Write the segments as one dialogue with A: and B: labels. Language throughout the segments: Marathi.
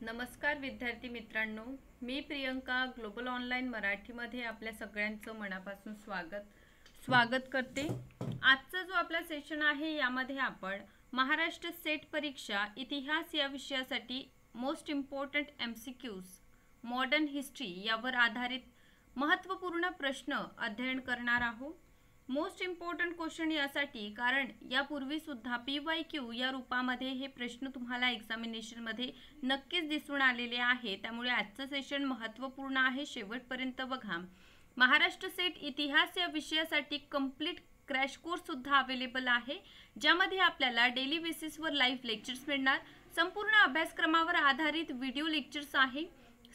A: नमस्कार विद्यार्थी मित्रांनो, मी प्रियंका ग्लोबल ऑनलाईन मराठीमध्ये आपल्या सगळ्यांचं मनापासून स्वागत करते। आजचा जो आपला सेशन आहे यामध्ये आपण महाराष्ट्र सेट परीक्षा इतिहास या विषयासाठी most important MCQs modern history यावर आधारित महत्त्वपूर्ण प्रश्न अध्ययन करणार आहोत। मोस्ट इम्पॉर्टंट क्वेश्चन यासाठी कारण यापूर्वी सुद्धा PYQ या रूपामध्ये हे प्रश्न तुम्हाला एक्झामिनेशन मध्ये नक्कीच दिसून आलेले आहे, त्यामुळे आजचं सेशन महत्त्वपूर्ण आहे, शेवटपर्यंत बघा। महाराष्ट्र सेट इतिहास या विषयासाठी कंप्लीट क्रॅश कोर्स सुद्धा अवेलेबल आहे, ज्यामध्ये आपल्याला डेली बेसिसवर लाईव्ह लेक्चर्स मिळणार, संपूर्ण अभ्यासक्रमावर आधारित व्हिडिओ लेक्चर्स आहे,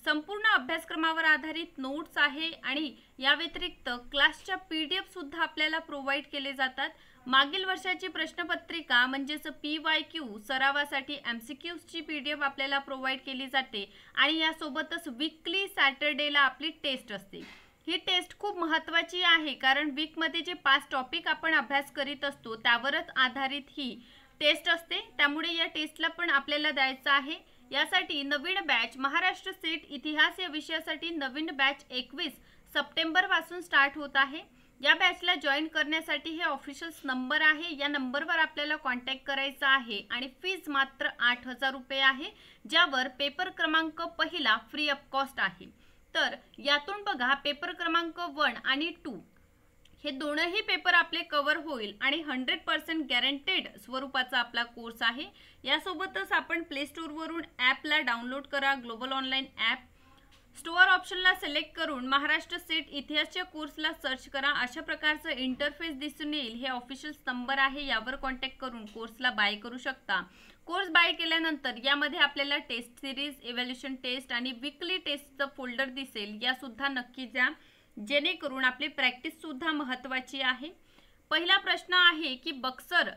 A: संपूर्ण अभ्यासक्रमावर आधारित नोट्स आहे आणि या व्यतिरिक्त क्लासच्या PDF सुद्धा आपल्याला प्रोवाइड केले जातात। मागील वर्षाची प्रश्नपत्रिका म्हणजेच PYQ सरावासाठी MCQs ची PDF आपल्याला प्रोवाइड केली जाते आणि यासोबतच वीकली सॅटरडेला आपली टेस्ट असते। ही टेस्ट खूप महत्त्वाची आहे कारण वीक मध्ये जे 5 टॉपिक आपण अभ्यास करीत असतो त्यावरच आधारित ही टेस्ट असते, त्यामुळे या टेस्टला पण आपल्याला द्यायचं आहे। यासाठी नवीन बॅच महाराष्ट्र सेट इतिहास या विषयासाठी नवीन बॅच 21 सप्टेंबर पासून स्टार्ट होत आहे। या बॅचला जॉइन करण्यासाठी हे ऑफिशियल नंबर आहे, या नंबरवर आपल्याला कॉन्टॅक्ट करायचा आहे आणि फीस मात्र 8000 रुपये आहे, ज्यावर पेपर क्रमांक पहिला फ्री ऑफ कॉस्ट आहे। तर यातून बघा पेपर क्रमांक 1 आणि 2 हे दोनही पेपर आपले कव्हर होईल आणि 100% गॅरंटेड स्वरूपाचा आपला कोर्स आहे। यासोबतच आपण प्ले स्टोर वरून ॲपला डाउनलोड करा, ग्लोबल ऑनलाईन ॲप स्टोअर ऑप्शनला सिलेक्ट करून महाराष्ट्र सेट इतिहासच्या कोर्सला सर्च करा। अशा प्रकारचं इंटरफेस दिसून येईल। हे ऑफिशियल नंबर आहे, यावर कॉन्टॅक्ट करून कोर्सला बाय करू शकता। कोर्स बाय केल्यानंतर यामध्ये आपल्याला टेस्ट सिरीज, इव्हॅल्युएशन टेस्ट आणि वीकली टेस्टचं फोल्डर दिसेल, या सुद्धा नक्की द्या, जेणेकरून आपली प्रॅक्टिस सुद्धा महत्त्वाची आहे। पहिला प्रश्न आहे की बक्सर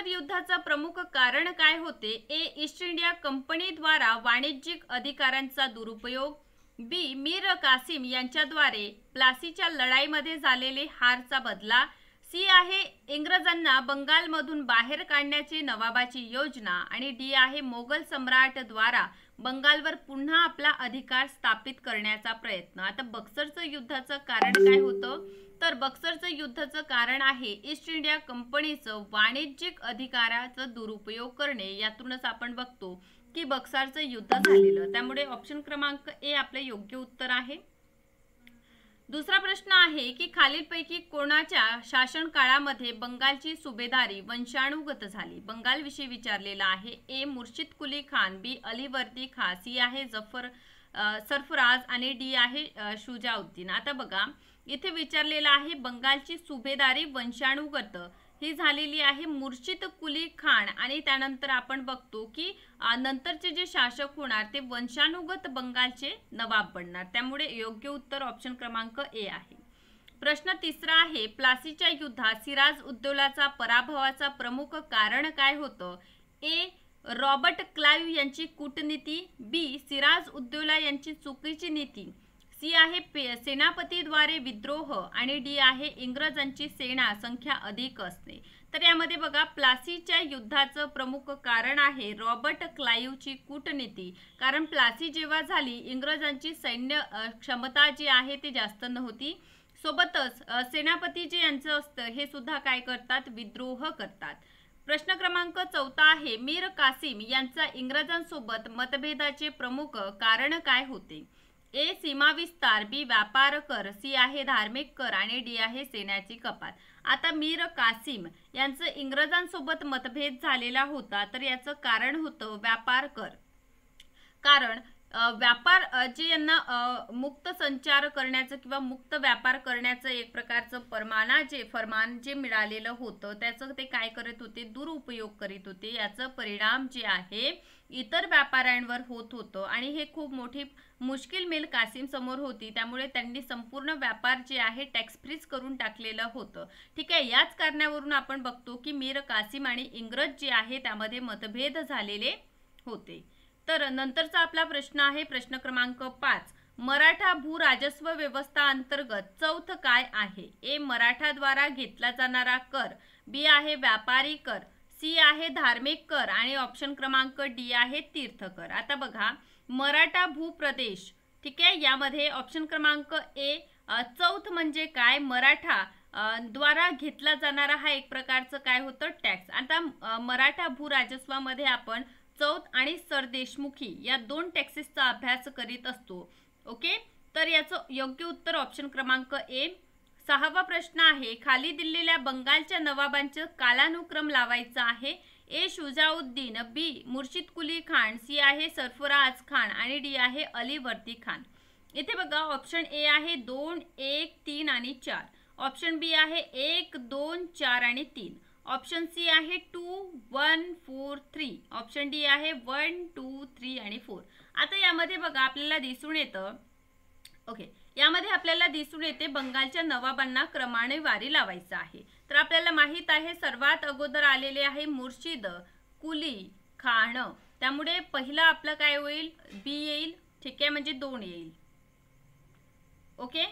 A: युद्धाचा प्रमुख कारण काय होते? ए. ईस्ट इंडिया कंपनी द्वारा वाणिज्यिक अधिकारांचा दुरुपयोग, बी. मीर कासिम यांच्याद्वारे प्लासीच्या लढाईमध्ये झालेले हारचा बदला, सी आहे इंग्रजांना बंगालमधून बाहेर काढण्याची नवाबाची योजना आणि डी आहे मोगल सम्राट द्वारा बंगालवर पुन्हा आपला अधिकार स्थापित करण्याचा प्रयत्न। आता बक्सरचं युद्धाचं कारण काय होतं? तर बक्सरचं युद्धाचं कारण आहे ईस्ट इंडिया कंपनीचं वाणिज्यिक अधिकाराचा दुरुपयोग करणे। यातूनच आपण बघतो की बक्सरचं युद्ध झालेलं, त्यामुळे ऑप्शन क्रमांक ए आपले योग्य उत्तर आहे। दुसरा प्रश्न आहे की खालीलपैकी कोणाच्या शासन काळामध्ये बंगालची सुभेदारी वंशानुगत झाली? बंगाल विषयी विचारलेला आहे। ए. मुर्शिद कुली खान, बी. अलीवर्दी खान, सी आहे सरफराज आणि डी आहे शुजाउद्दीन। आता बघा इथे विचारलेला आहे बंगालची सुभेदारी वंशानुगत ही झालेली आहे मुर्शिद कुली खान आणि त्यानंतर आपण बघतो की नंतरचे जे शासक होणार ते वंशानुगत बंगालचे नवाब बनणार, त्यामुळे योग्य उत्तर ऑप्शन क्रमांक ए आहे। प्रश्न तिसरा आहे प्लासीच्या युद्धात सिराज उद्दौलाचा पराभवाचा प्रमुख कारण काय होतं? ए. रॉबर्ट क्लाइव्ह यांची कूटनीती, बी. सिराज उद्दौला यांची चुकीची नीती, सी आहे सेनापतीद्वारे विद्रोह आणि डी आहे इंग्रजांची सेना संख्या अधिक असणे। तर यामध्ये बघा प्लासीच्या युद्धाचं प्रमुख कारण आहे रॉबर्ट क्लाइव्हची कूटनीती, कारण प्लासी जेव्हा झाली इंग्रजांची सैन्य क्षमता जी आहे ती जास्त नव्हती, सोबतच सेनापती जे यांचं असतं हे सुद्धा काय करतात? विद्रोह करतात। प्रश्न क्रमांक 4 आहे मीर कासिम यांचा इंग्रजांसोबत मतभेदाचे प्रमुख कारण काय होते? ए. सीमा विस्तार, बी. व्यापार कर, सी आहे धार्मिक कर आणि डी आहे सेनाची कपात। आता मीर कासिम यांचं इंग्रजांसोबत मतभेद झालेला होता, तर याचं कारण होतं व्यापार कर, कारण व्यापार जे यांना मुक्त संचार करण्याचं किंवा मुक्त व्यापार करण्याचं एक प्रकारचं फरमान जे मिळालेलं होतं त्याचं ते काय करत होते? दुरुपयोग करीत होते। याचा परिणाम जे आहे इतर व्यापाऱ्यांवर होत होतं आणि हे खूप मोठी मुश्किल मीर कासिम समोर होती, त्यामुळे त्यांनी संपूर्ण व्यापार जे आहे टॅक्स फ्रीज करून टाकलेलं होतं। ठीक आहे, याच कारणावरून आपण बघतो की मीर कासिम आणि इंग्रज जे आहे त्यामध्ये मतभेद झालेले होते। तर नंतरचा आपला प्रश्न आहे प्रश्न क्रमांक 5 मराठा भू राजस्व व्यवस्था अंतर्गत चौथ काय आहे? ए. मराठा द्वारा घेतला जाणारा कर, बी आहे व्यापारी कर, सी आहे धार्मिक कर आणि ऑप्शन क्रमांक डी आहे तीर्थकर. आता बघा मराठा भूप्रदेश, ठीक आहे, यामध्ये ऑप्शन क्रमांक ए चौथ म्हणजे काय, मराठा द्वारा घेतला जाणारा हा एक प्रकारचं काय होतं टॅक्स. आता मराठा भू राजस्वामध्ये आपण चौथ आणि सरदेशमुखी या दोन टॅक्सेसचा अभ्यास करीत असतो. ओके, तर याचं योग्य उत्तर ऑप्शन क्रमांक ए. 6वा प्रश्न आहे, खाली दिलेल्या बंगालच्या नवाबांचे कालानुक्रम लावायचा आहे. ए शुजाउद्दीन, बी मुर्शिद कुली खान, सी आहे सरफराज खान आणि डी आहे अलीवर्दी खान. इथे बघा ऑप्शन ए आहे 2, 1, 3 आणि 4. ऑप्शन बी आहे 1, 2, 4 आणि 3. ऑप्शन सी आहे 2, 1, 4, 3. ऑप्शन डी आहे 1, 2, 3 आणि 4. आता यामध्ये बघा आपल्याला दिसून येतं, ओके, यामध्ये आपल्याला दिसून येते बंगालच्या नवाबांना क्रमाने वारी लावायचं आहे. तर आपल्याला माहित आहे सर्वात अगोदर आलेले आहे मुर्शिद कुली खान, त्यामुळे पहिलं आपलं काय होईल, बी येईल, ठीक आहे, म्हणजे 2 येईल. ओके,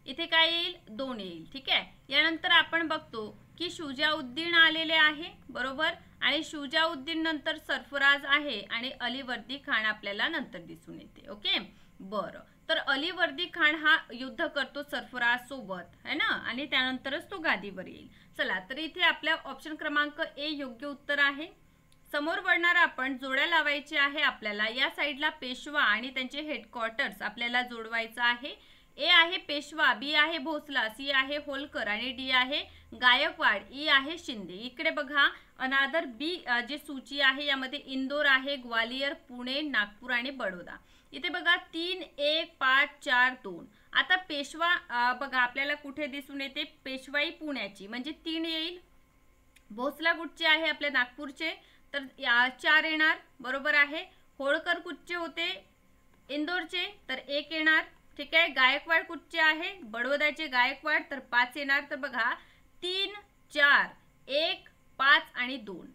A: इथे काय येईल, 2 येईल, ठीक आहे. यानंतर आपण बघतो की शुजाउद्दीन आलेले आहे, बरोबर, आणि शुजाउद्दीन नंतर सरफराज आहे आणि अलीवर्दी खान आपल्याला नंतर दिसून येते. ओके, बरं, तर अलीवर्दी खान हा युद्ध करतो सरफराज सोबत, है ना, आणि त्यानंतरच तो गादीवर येईल. चला, तर इथे आपल्या ऑप्शन क्रमांक ए योग्य उत्तर आहे. समोर वळणार आपण जोड्या लावायचे आहे आपल्याला. या साईडला पेशवा आणि त्यांचे हेडक्वार्टर्स आपल्याला जोडवायचं आहे. ए आहे पेशवा, बी आहे भोसला, सी आहे होलकर आणि डी आहे गायकवाड, ई आहे शिंदे. इकडे बघा अनादर बी जे सूची आहे यामध्ये इंदोर आहे, ग्वालियर, पुणे, नागपूर आणि बडोदा. इथे बघा 3, 1, 5, 4, 2. आता पेशवा बघा आपल्याला कुठे दिसून येते, पेशवाई पुण्याची म्हणजे 3 येईल. भोसला कुठचे आहे, आपल्या नागपूरचे, तर 4 येणार, बरोबर आहे. होळकर कुठचे होते, इंदोरचे, तर 1 येणार, ठीक आहे. गायकवाड कुठचे आहे, बडोद्याचे गायकवाड, तर 5 येणार. तर बघा 3, 4, 1, 5 आणि 2,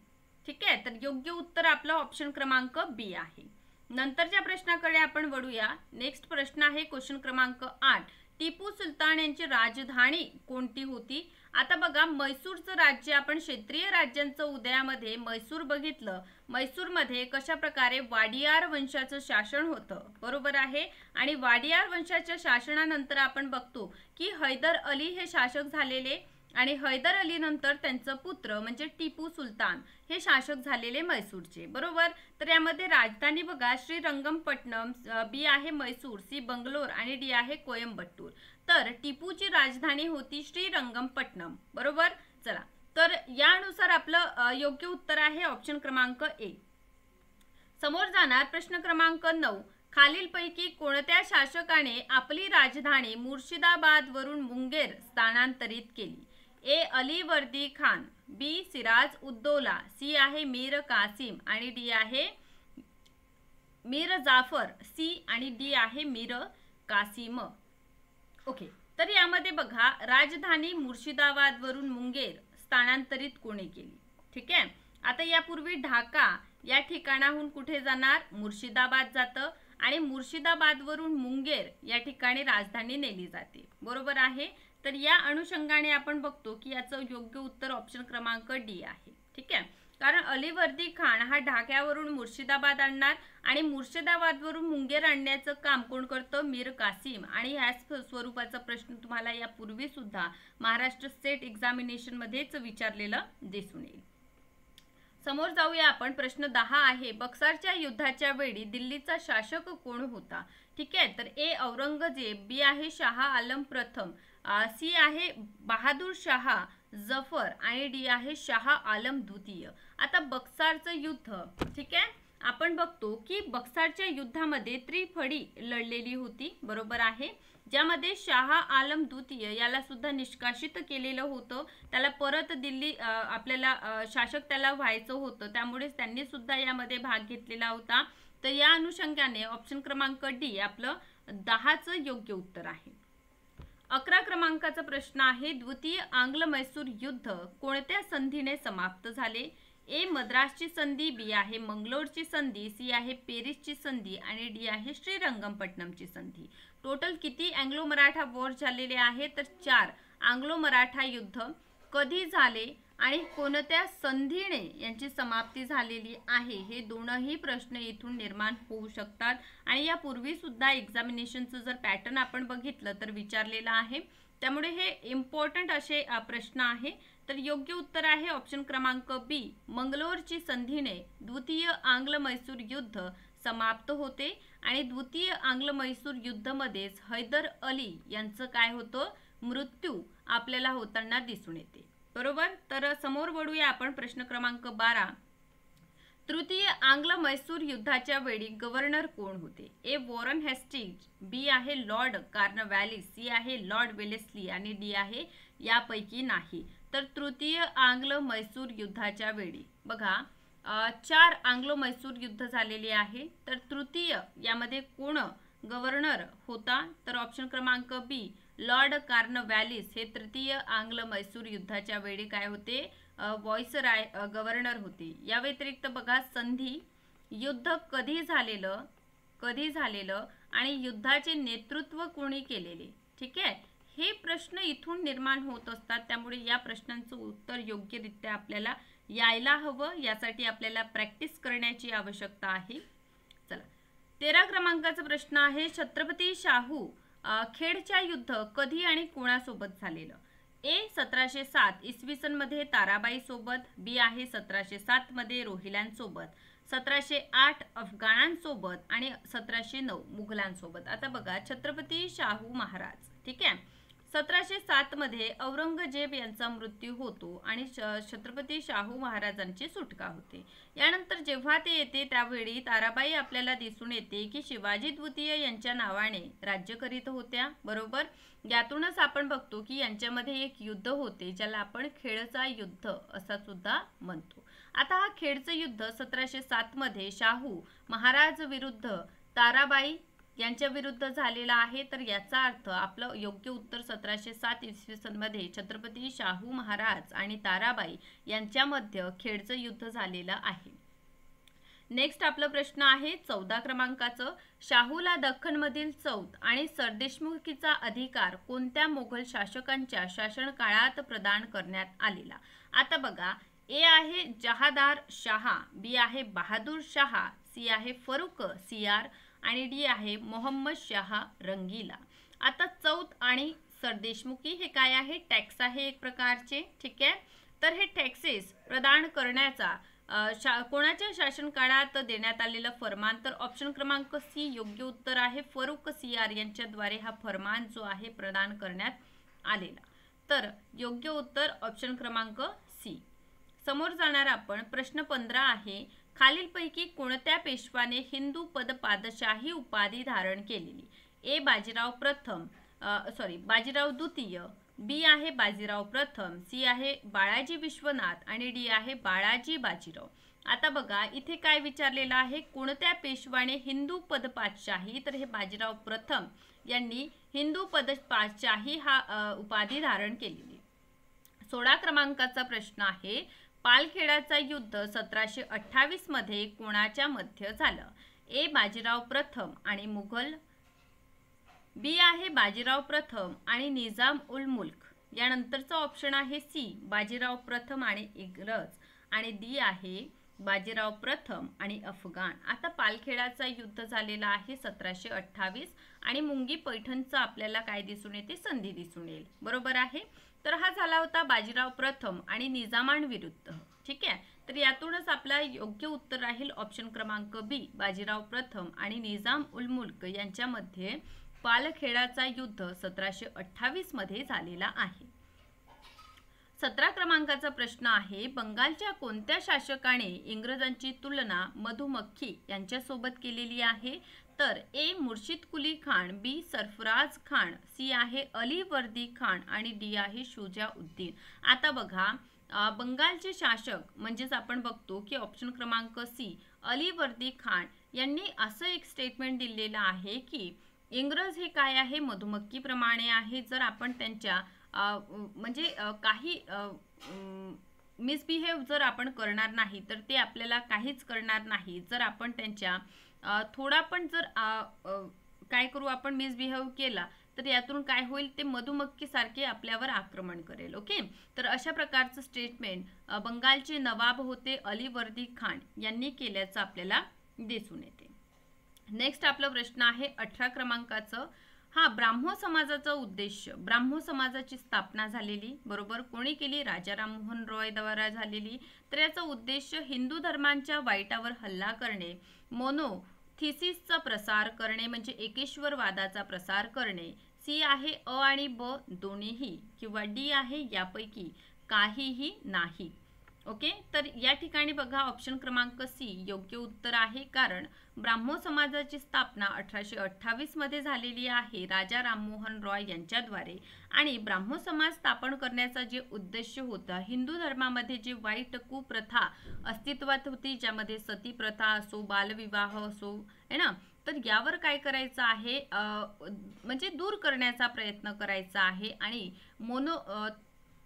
A: ठीक आहे. तर योग्य उत्तर आपलं ऑप्शन क्रमांक बी आहे. नंतरच्या प्रश्नाकडे आपण वळूया. नेक्स्ट प्रश्न आहे क्वेश्चन क्रमांक 8. टिपू सुलतान यांची राजधानी कोणती होती. आता बघा म्हैसूरचं राज्य, आपण क्षेत्रीय राज्यांचं उदयामध्ये म्हैसूर बघितलं. म्हैसूरमध्ये कशा प्रकारे वाडियार वंशाचं शासन होतं, बरोबर आहे. आणि वाडियार वंशाच्या शासनानंतर आपण बघतो की हैदर अली हे शासक झालेले आणि हैदर अली नंतर त्यांचा पुत्र म्हणजे टिपू सुलतान हे शासक झालेले म्हैसूरचे, बरोबर. तर यामध्ये राजधानी बघा श्रीरंगपट्टणम, बी आहे म्हैसूर, सी बंगलोर आणि डी आहे कोयंबटूर. तर टिपूची राजधानी होती श्रीरंगपट्टणम, बरोबर. चला, तर यानुसार आपलं योग्य उत्तर आहे ऑप्शन क्रमांक ए. समोर जाणार प्रश्न क्रमांक 9. खालीलपैकी कोणत्या शासकाने आपली राजधानी मुर्शिदाबाद वरून मुंगेर स्थानांतरित केली. ए अलीवर्दी खान, बी सिराज उद्दौला, सी आहे मीर कासिम आणि डी आहे मीर जाफर, सी आणि डी आहे मीर कासिम. ओके, तर यामध्ये बघा राजधानी मुर्शिदाबाद वरून मुंगेर स्थानांतरित कोणी केली, ठीक आहे. आता यापूर्वी ढाका या ठिकाणाहून कुठे जाणार, मुर्शिदाबाद जातं आणि मुर्शिदाबाद वरून मुंगेर या ठिकाणी राजधानी नेली जाते, बरोबर आहे. तर या अनुषंगाने आपण बघतो की याचं योग्य उत्तर ऑप्शन क्रमांक डी आहे, ठीक आहे. कारण अलीवर्दी खान हा ढाक्यावरून मुर्शिदाबाद आणणार आणि मुर्शिदाबादवरून मुंगेर आणण्याचं काम कोण करतं, मीर कासिम. आणि ह्याच स्वरूपाचा प्रश्न तुम्हाला यापूर्वी सुद्धा महाराष्ट्र स्टेट एक्झामिनेशन मध्येच विचारलेला दिसून येईल. समोर जाऊया आपण. प्रश्न 10 आहे, बक्सरच्या युद्धाच्या वेळी दिल्लीचा शासक कोण होता, ठीक आहे. तर ए औरंगजेब, बी आहे शाह आलम प्रथम, सी आहे बहादूर शाह जफर आणि डी आहे शाह आलम द्वितीय. आता बक्सरचं युद्ध, ठीक आहे, आपण बघतो की बक्सरच्या युद्धामध्ये त्रिफळी लढलेली होती, बरोबर आहे. ज्यामध्ये शाह आलम द्वितीय याला सुद्धा निष्कासित केलेलं होतं. त्याला परत दिल्ली आपल्याला शासक त्याला व्हायचं होतं, त्यामुळे त्यांनी सुद्धा यामध्ये भाग घेतलेला होता. तर या अनुषंगाने ऑप्शन क्रमांक डी आपलं 10चं योग्य उत्तर आहे. 11 क्रमांकाचा प्रश्न आहे, द्वितीय आंग्ल मैसूर युद्ध कोणत्या संधीने समाप्त झाले. ए मद्रासची संधी, बी आहे मंगलोरची संधी, सी आहे पेरिसची संधी आणि डी आहे श्रीरंगपट्टणमची संधी. टोटल किती अँग्लो मराठा वॉर झालेले आहे, तर 4 अँग्लो मराठा युद्ध कधी झाले आणि कोणत्या संधीने यांची समाप्ती झालेली आहे, हे दोनही प्रश्न इथून निर्माण होऊ शकतात. आणि यापूर्वी सुद्धा एक्झामिनेशनचं जर पॅटर्न आपण बघितलं तर विचारलेलं आहे, त्यामुळे हे इम्पॉर्टंट असे प्रश्न आहे. तर योग्य उत्तर आहे ऑप्शन क्रमांक बी, मंगलोरची संधीने द्वितीय आंग्ल-म्हैसूर युद्ध समाप्त होते. आणि द्वितीय आंग्ल-म्हैसूर युद्धामध्येच हैदर अली यांचं काय होतं, मृत्यू आपल्याला होताना दिसून येते. बरोबर. तर समोर वळूया आपण प्रश्न क्रमांक 12. तृतीय आंग्ल-म्हैसूर युद्धाच्या वेळी गव्हर्नर कोण होते? ए वॉरन हेस्टिंग्ज, बी आहे लॉर्ड कॉर्नवॅलिस, सी आहे लॉर्ड वेलेस्ली आणि डी आहे यापैकी नाही. तर तृतीय आंग्ल-म्हैसूर युद्धाच्या वेळी बघा 4 आंग्लो-म्हैसूर युद्ध झालेले आहे. तर तृतीय यामध्ये कोण गव्हर्नर होता? तर ऑप्शन क्रमांक बी, लॉर्ड कॉर्नवॅलिस हे तृतीय आंग्ल-म्हैसूर युद्धाच्या वेळी काय होते, व्हॉइसराय गव्हर्नर होते. या व्यतिरिक्त बघा संधी, युद्ध कधी झालेलं आणि युद्धाचे नेतृत्व कोणी केलेले. ठीक आहे, हे प्रश्न इथून निर्माण होत असतात. त्यामुळे या प्रश्नांचं उत्तर योग्यरित्या आपल्याला यायला हवं, यासाठी आपल्याला प्रॅक्टिस करण्याची आवश्यकता आहे. चला 13 क्रमांकाचा प्रश्न आहे, छत्रपती शाहू खेडच्या युद्ध कधी आणि कोणासोबत झालेलं? ए 1707 इसवी सन मध्ये ताराबाई सोबत, बी आहे 1707 मध्ये रोहिल्यांसोबत, 1708 अफगाणांसोबत आणि 1709 मुघलांसोबत. आता बघा छत्रपती शाहू महाराज, ठीक आहे, 1707 मध्ये औरंगजेब यांचा मृत्यू होतो आणि छत्रपती शाहू महाराजांची सुटका होते. यानंतर जेव्हा ते येते त्यावेळी ताराबाई आपल्याला दिसून येते की शिवाजी द्वितीय यांच्या नावाने राज्य करीत होत्या. बरोबर. यातूनच आपण बघतो की यांच्यामध्ये एक युद्ध होते ज्याला आपण खेडचा युद्ध असा सुद्धा म्हणतो. आता हा खेडचं युद्ध 1707 मध्ये शाहू महाराज विरुद्ध ताराबाई यांच्या विरुद्ध झालेला आहे. तर याचा अर्थ आपलं योग्य उत्तर 1707 इसवी सन मध्ये छत्रपती शाहू महाराज आणि ताराबाई यांच्यामध्ये खेडचं युद्ध झालेलं आहे. नेक्स्ट आपला प्रश्न आहे 14 क्रमांकाचं, शाहूला दख्खनमधील चौथ आणि सरदेशमुखीचा अधिकार कोणत्या मोगल शासकांच्या शासन काळात प्रदान करण्यात आलेला? आता बघा ए आहे जहादार शाह, बी आहे बहादूर शाह, सी आहे फरुख सियार आणि डी आहे मोहम्मद शाह रंगीला. आता चौथ आणि सरदेशमुखी हे काय आहे? टॅक्स आहे एक प्रकारचे. ठीक आहे, तर हे टॅक्सेस प्रदान करण्याचा कोणाच्या शासन काळात देण्यात आलेला फरमान? तर ऑप्शन क्रमांक सी योग्य उत्तर आहे. फरुख सियार यांच्याद्वारे हा फरमान जो आहे प्रदान करण्यात आलेला. तर योग्य उत्तर ऑप्शन क्रमांक सी. समोर जाणार आपण प्रश्न 15 आहे, खालीलपैकी कोणत्या पेशवाने हिंदू पद पादशाही उपाधी धारण केलेली? ए बाजीराव प्रथम, बाजीराव द्वितीय, बी आहे बाजीराव प्रथम, सी आहे बाळाजी विश्वनाथ आणि डी आहे बाळाजी बाजीराव. आता बघा इथे काय विचारलेलं आहे, कोणत्या पेशवाने हिंदू पद पादशाही? तर हे बाजीराव प्रथम यांनी हिंदू पद पादशाही हा उपाधी धारण केलेली. 16 क्रमांकाचा प्रश्न आहे, पालखेडाचा युद्ध 1728 मध्ये कोणाच्या मध्ये झालं? ए बाजीराव प्रथम आणि मुघल, बी आहे बाजीराव प्रथम आणि निजाम उल मुल्क, यानंतरचा ऑप्शन आहे सी बाजीराव प्रथम आणि इंग्रज आणि डी आहे बाजीराव प्रथम आणि अफगाण. आता पालखेडाचा युद्ध झालेला आहे 1728 आणि मुंगी पैठणचा आपल्याला काय दिसून येते? संधी दिसून येईल. बरोबर आहे. तर हा झाला होता बाजीराव प्रथम आणि निजामांविरुद्ध. ठीक आहे, तर यातूनच आपला योग्य उत्तर राहील ऑप्शन क्रमांक बी बाजीराव प्रथम आणि निजाम उल मुल्क यांच्यामध्ये पालखेडाचा युद्ध 1728 मध्ये झालेला आहे. 17 क्रमांकाचा प्रश्न आहे, बंगालच्या कोणत्या शासकाने इंग्रजांची तुलना मधुमक्खी यांच्यासोबत केलेली आहे? तर ए मुर्शिद कुली खान, बी सरफराज खान, सी आहे अली वर्दी खान आणि डी आहे शुजा उद्दीन. आता बघा बंगालचे शासक म्हणजेच आपण बघतो की ऑप्शन क्रमांक सी अली वर्दी खान यांनी असं एक स्टेटमेंट दिलेलं आहे की इंग्रज हे काय आहे? मधुमक्खी प्रमाणे आहे. जर आपण त्यांच्या म्हणजे काही मिसबिहेव जर आपण करणार नाही तर ते आपल्याला काहीच करणार नाही. जर आपण त्यांच्या थोडा पण जर काय करू आपण मिसबिहेव केला तर यातून काय होईल, ते मधुमक्खी सारखे आपल्यावर आक्रमण करेल. ओके, तर अशा प्रकारचं स्टेटमेंट बंगालचे नवाब होते अलीवर्दी खान यांनी केल्याचं आपल्याला दिसून येते. नेक्स्ट आपला प्रश्न आहे 18 क्रमांकाचं. हा, ब्राह्मो समाजाचा उद्देश, ब्राह्मो समाजाची स्थापना झालेली, बरोबर, कोणी केली, राजा राममोहन रॉय द्वारा झालेली. तर याचा उद्देश हिंदू धर्मांच्या वाईटावर हल्ला करणे, मोनोथिसिसचा प्रसार करणे म्हणजे एकेश्वरवादाचा प्रसार करणे. सी आहे अ आणि ब दोन्हीही, किंवा डी आहे यापैकी काहीही नाही. ओके, तर या ठिकाणी बघा ऑप्शन क्रमांक सी योग्य उत्तर आहे, कारण ब्राह्मो समाजाची स्थापना 1828 मध्ये झालेली आहे राजा राममोहन रॉय यांच्याद्वारे. आणि ब्राह्मो समाज स्थापन करण्याचा जे उद्देश होता, हिंदू धर्मामध्ये जे वाईट कुप्रथा अस्तित्वात होती, ज्यामध्ये सती प्रथा असो, बालविवाह असो, है ना, तर यावर काय करायचं आहे, म्हणजे दूर करण्याचा प्रयत्न करायचा आहे. आणि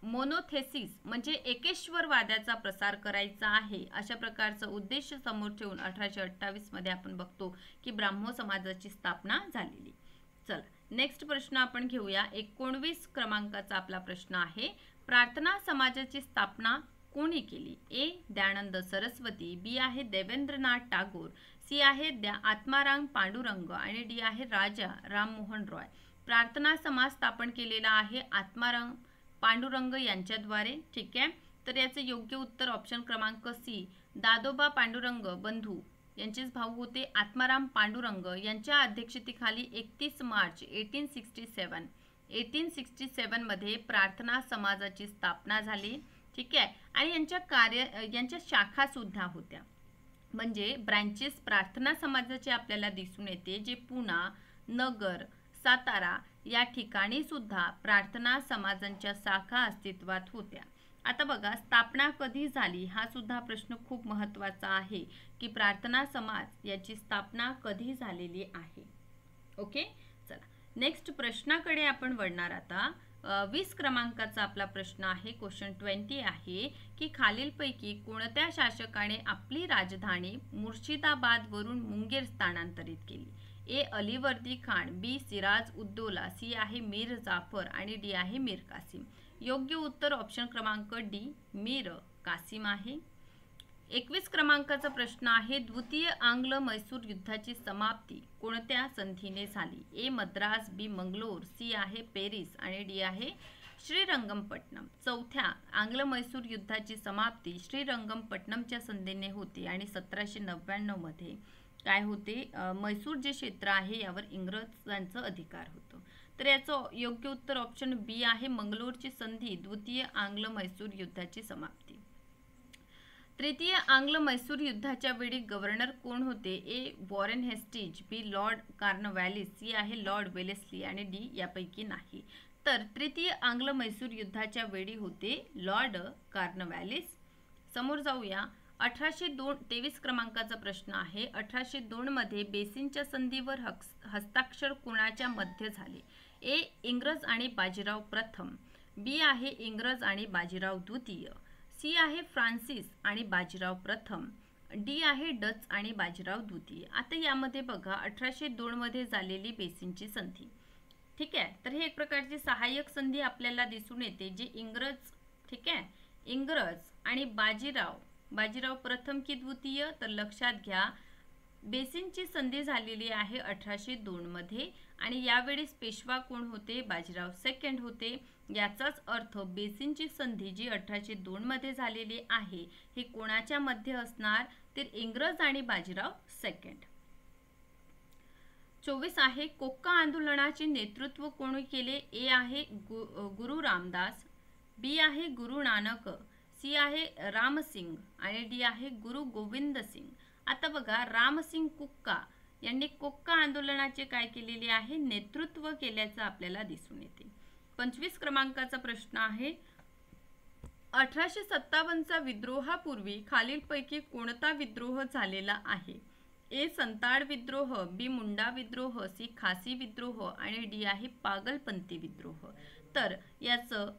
A: मोनोथेसिस म्हणजे एकेश्वरवादाचा प्रसार करायचा आहे, अशा प्रकारचा उद्देश समोर ठेवून 1828 मध्ये आपण बघतो की ब्राह्मो समाजाची स्थापना झालेली. चला, नेक्स्ट प्रश्न आपण घेऊया. 19 क्रमांकाचा आपला प्रश्न आहे, प्रार्थना समाजाची स्थापना कोणी केली? ए दयानंद सरस्वती, बी आहे देवेंद्रनाथ टागोर, सी आहे आत्माराम पांडुरंग आणि डी आहे राजा राममोहन रॉय. प्रार्थना समाज स्थापन केलेला आहे आत्माराम पांडुरंग यांच्याद्वारे. ठीक आहे, तर याचे योग्य उत्तर ऑप्शन क्रमांक सी, दादोबा पांडुरंग बंधू यांचेच भाऊ होते आत्माराम पांडुरंग यांच्या अध्यक्षतेखाली 31 मार्च 1867 मध्ये प्रार्थना समाजाची स्थापना झाली. ठीक आहे, आणि यांच्या शाखा सुद्धा होत्या, म्हणजे ब्रांचेस प्रार्थना समाजाचे आपल्याला दिसून येते, जे पुणा, नगर, सातारा या ठिकाणी सुद्धा प्रार्थना समाजांच्या शाखा अस्तित्वात होत्या. आता बघा, स्थापना कधी झाली हा सुद्धा प्रश्न खूप महत्त्वाचा आहे, की प्रार्थना समाज याची स्थापना कधी झालेली आहे. ओके, चला नेक्स्ट प्रश्नाकडे आपण वळणार आता. 20 क्रमांकाचा आपला प्रश्न आहे, क्वेश्चन 20 आहे की खालीलपैकी कोणत्या शासकाने आपली राजधानी मुर्शिदाबाद वरून मुंगेर स्थानांतरित केली? ए अलीवर्दी खान, बी सिराज उद्दौला, सी आहे मीर जाफर आणि डी आहे मीर कासिम. योग्य उत्तर ऑप्शन क्रमांक डी मीर कासिम आहे. 21 क्रमांकाचा प्रश्न आहे, द्वितीय आंग्ल मैसूर युद्धाची समाप्ती कोणत्या संधीने झाली? ए मद्रास, बी मंगलोर, सी आहे पेरिस आणि डी आहे श्रीरंगपट्टणम. चौथ्या आंग्ल मैसूर युद्धाची समाप्ती श्रीरंगपट्टणमच्या संधीने होती आणि 1799 मध्ये काय होते, मैसूर जे क्षेत्र आहे यावर इंग्रजांचा अधिकार होतो. तर याचं योग्य उत्तर ऑप्शन बी आहे, मंगलोरची संधी द्वितीय आंग्ल मैसूर युद्धाची समाप्ती. तृतीय आंग्ल मैसूर युद्धाच्या वेळी गव्हर्नर कोण होते? ए वॉरेन हेस्टिज, बी लॉर्ड कॉर्नवॅलिस, सी आहे लॉर्ड वेलेस्ली आणि डी यापैकी नाही. तर तृतीय आंग्ल मैसूर युद्धाच्या वेळी होते लॉर्ड कॉर्नवॅलिस. समोर जाऊया. 1823 क्रमांकाचा प्रश्न आहे, 1802 मध्ये बेसिनच्या संधीवर हस्ताक्षर कोणाच्या मध्ये झाले? ए इंग्रज आणि बाजीराव प्रथम, बी आहे इंग्रज आणि बाजीराव द्वितीय, सी आहे फ्रान्सिस आणि बाजीराव प्रथम, डी आहे डच आणि बाजीराव द्वितीय. आता यामध्ये बघा 1802 मध्ये झालेली बेसिनची संधी. ठीक आहे, तर हे एक प्रकारची सहाय्यक संधी आपल्याला दिसून येते, जी इंग्रज, ठीक आहे, इंग्रज आणि बाजीराव प्रथम की द्वितीय, तर लक्षात घ्या बेसिनची संधी झालेली आहे 1802 मध्ये आणि यावेळेस पेशवा कोण होते? बाजीराव सेकंड होते. याचाच अर्थ बेसिनची संधी जी 1802 मध्ये झालेली आहे हे कोणाच्या मध्ये असणार? तर इंग्रज आणि बाजीराव सेकंड. 24 आहे, कोक्का आंदोलनाचे नेतृत्व कोणी केले? ए आहे गुरु रामदास, बी आहे गुरु नानक, सी आहे रामसिंग आणि डी आहे गुरु गोविंद सिंग. आता बघा, रामसिंग कुक्का यांनी कोक्का आंदोलनाचे काय केलेले आहे? नेतृत्व केल्याचं आपल्याला दिसून येते. 25 क्रमांकाचा प्रश्न आहे, 1857चा विद्रोहापूर्वी खालीलपैकी कोणता विद्रोह झालेला आहे? ए संताळ विद्रोह, बी मुंडा विद्रोह, सी खासी विद्रोह आणि डी आहे पागलपंथी विद्रोह. तर याचं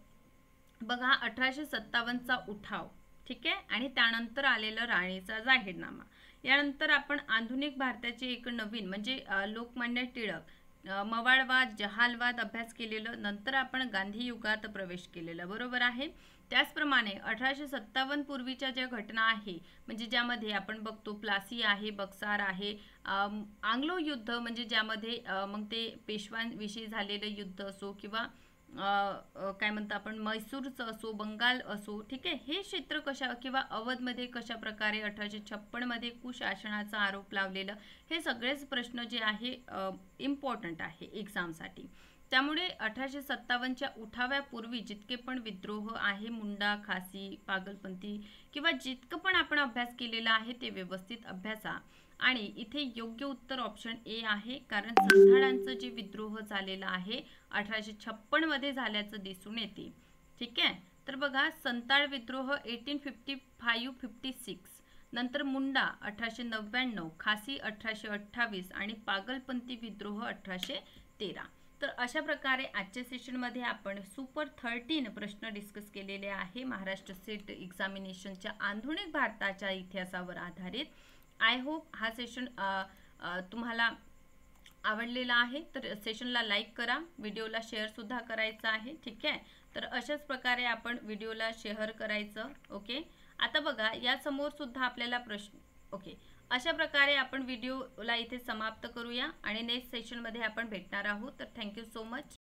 A: बघा 1857चा उठाव, ठीक आहे, आणि त्यानंतर आलेलं राणीचा जाहीरनामा. यानंतर आपण आधुनिक भारताचे एक नवीन म्हणजे लोकमान्य टिळक मवाळवाद, जहालवाद अभ्यास केलेलं, नंतर आपण गांधी युगात प्रवेश केलेला, बरोबर आहे. त्याचप्रमाणे 1857 पूर्वीच्या ज्या घटना आहे, म्हणजे ज्यामध्ये आपण बघतो प्लासी आहे, बक्सार आहे, आंग्लो युद्ध म्हणजे ज्यामध्ये मग ते पेशव्यांविषयी झालेलं युद्ध असो किंवा काय म्हणतो आपण मैसूरचं असो, बंगाल असो, ठीक आहे. हे क्षेत्र कशा किंवा अवधमध्ये कशा प्रकारे 1856 मध्ये कुशासनाचा आरोप लावलेलं, हे सगळेच प्रश्न जे आहे इम्पॉर्टंट आहे एक्झामसाठी. त्यामुळे 1857च्या उठाव्यापूर्वी जितके पण विद्रोह आहे, मुंडा, खासी, पागलपंथी किंवा जितकं पण आपण अभ्यास केलेला आहे ते व्यवस्थित अभ्यासा. आणि इथे योग्य उत्तर ऑप्शन ए आहे, कारण संथालांचं जे विद्रोह झालेला आहे 1856 मध्ये झाल्याचं दिसून येते. ठीक आहे. तर बघा, संताळ विद्रोह 1855-56, नंतर मुंडा 1899, खासी 1828 आणि पागलपंथी विद्रोह 1813. तर अशा प्रकारे आजच्या सेशनमध्ये आपण सुपर 13 प्रश्न डिस्कस केलेले आहे महाराष्ट्र स्टेट एक्झामिनेशनच्या आधुनिक भारताच्या इतिहासावर आधारित. आय होप हा सेशन तुम्हाला आवडलेला आहे. तर सेशनला लाईक करा, व्हिडिओला शेअर सुद्धा करायचा आहे. ठीक आहे. तर अशाच प्रकारे आपण व्हिडिओला शेअर करायचं. ओके. आता बघा, या समोर सुद्धा आपल्याला प्रश्न. ओके. अशा प्रकारे आपण व्हिडिओला इथे समाप्त करूया आणि नेक्स्ट सेशनमध्ये आपण भेटणार आहोत. तर थँक्यू सो मच.